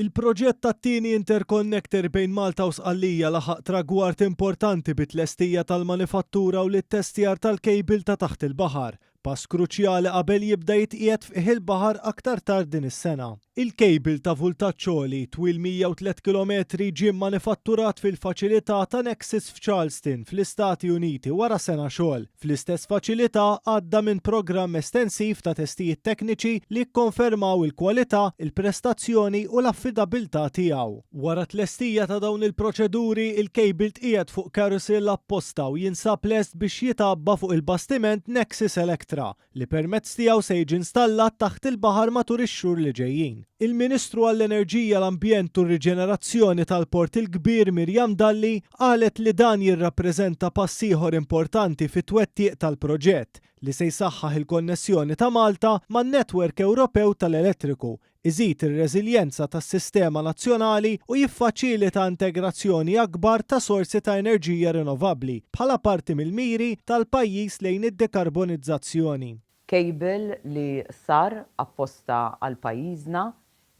Il-proġett tat-tieni interconnector bejn Malta u Sqallija laħaq tragward importanti bit-tlestija tal-manifattura u lit-testjar tal-kejbil ta' taħt il-baħar, pass kruċjali qabel jibda jitqiegħed fih il-baħar aktar tard din is-sena. Il-kejbil ta' vultaġġ għoli twil 103 km ġie manifatturat fil-faċilità ta' Nexus f'Charleston fl-Istati Uniti wara sena xogħol. Fl-istess faċilità għadda minn programm estensiv ta' testijiet tekniċi li kkonfermaw il-kwalità, il-prestazzjoni u l-affidabilità tiegħu. Wara tlestija ta' dawn il-proċeduri, il-kejbil tqiegħed fuq carousel apposta u jinsab lest biex jitabba fuq il-bastiment Nexus Electra li permezz tiegħu se jiġi installat taħt il-baħar matul ix-xhur li ġejjin. Il-Ministru għall-Enerġija, l-Ambjent u r-Riġenerazzjoni tal-Port il-Kbir Mirjam Dalli qalet li dan jirrappreżenta pass ieħor importanti fit-twettieq tal-proġett li se jsaħħaħ il-konnessjoni ta' Malta man-netwerk Ewropew tal-elettriku, iżid ir-reżiljenza tas-sistema nazzjonali u jiffaċilita integrazzjoni akbar ta' sorsi ta' enerġija rinnovabbli bħala parti mill-miri tal-pajjiż lejn id-dekarbonizzazzjoni. Kejbil li sar apposta għal pajjiżna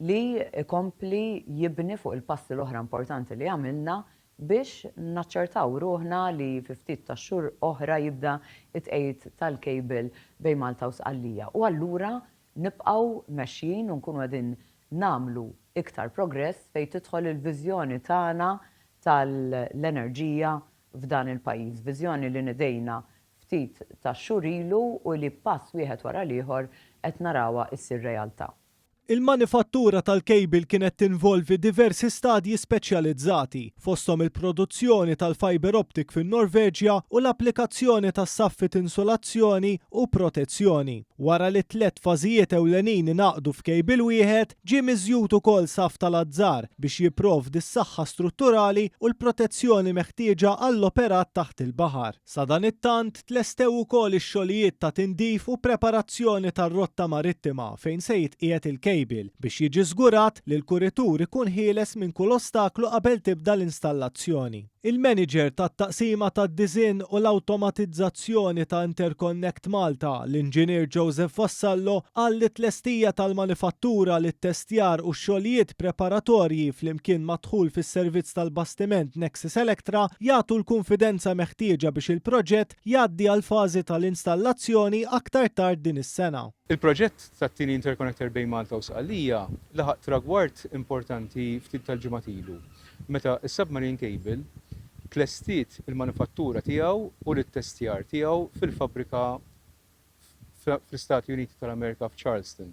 li ikompli jibni fuq il-passi l-oħra importanti li għamilna biex naċċertaw ruħna li fi ftit ta' xhur oħra jibda it-tqejjed tal-kejbil bejn Malta u Sqallija. U allura nibqgħu mexjin u nkunu qegħdin nagħmlu iktar progress fejn tidħol il-viżjoni tagħna tal-enerġija f'dan il-pajjiż. Viżjoni li nidejna ftit ta' xhur ilu u li pass wieħed wara l-ieħor qed narawha issir realtà. Il-manifattura tal-kejbil kienet tinvolvi diversi stadji speċjalizzati, fosthom il-produzzjoni tal-fiber optic fin-Norveġja u l-applikazzjoni tas-saffit insolazzjoni u protezzjoni. Wara li tliet fażijiet ewlenin ingħaqdu f'kejbil wieħed, ġie miżjud ukoll saff tal-azzar biex jipprovdi s-saħħa strutturali u l-protezzjoni meħtieġa għall-operat taħt il-baħar. Sa dan it-tant tlestew ukoll ix-xogħlijiet ta' tindif u preparazzjoni tar-rotta marittima fejn se jitqiegħed il-kejbil biex jiġi żgurat li l-kuritur ikun ħieles minn kull ostaklu qabel tibda l-installazzjoni. Il-manager tat-taqsima tad-disinn u l-awtomatizzazzjoni ta' Interconnect Malta, l-Inġinier Joseph Vassallo, qal li tlestija tal-manifattura li t-testjar u x-xogħlijiet preparatorji flimkien madħul fis-servizz tal-bastiment Nexus Electra jagħtu l-konfidenza meħtieġa biex il-proġett jgħaddi għal fażi tal-installazzjoni aktar tard din is-sena. Il-proġett tat-tieni interconnector bejn Malta u Sqallija laħaq tragward importanti ftit tal-ġimgħat ilu, meta s-submarine cable tlestiet il-manifattura tiegħu u l-testjar tiegħu fil-fabbrika fl-Istati Uniti tal-Amerika f'Charleston.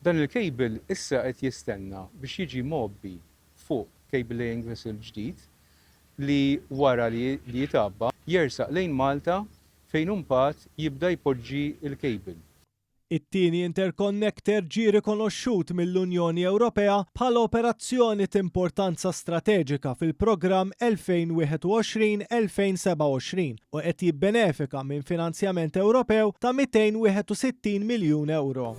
Dan il-kejbil issa qed jistenna biex jiġi mobbi fuq cable laying vessel ġdid li wara li jitabba jersaq lejn Malta fejn imbagħad jibda jpoġġi il-kejbil. It-tieni interconnector ġie rikonoxxut mill-Unjoni Ewropea bħala operazzjoni t'importanza strateġika fil-programm 2021-2027 u qed jibbenefika minn finanzjament Ewropew ta' 261 miljun euro.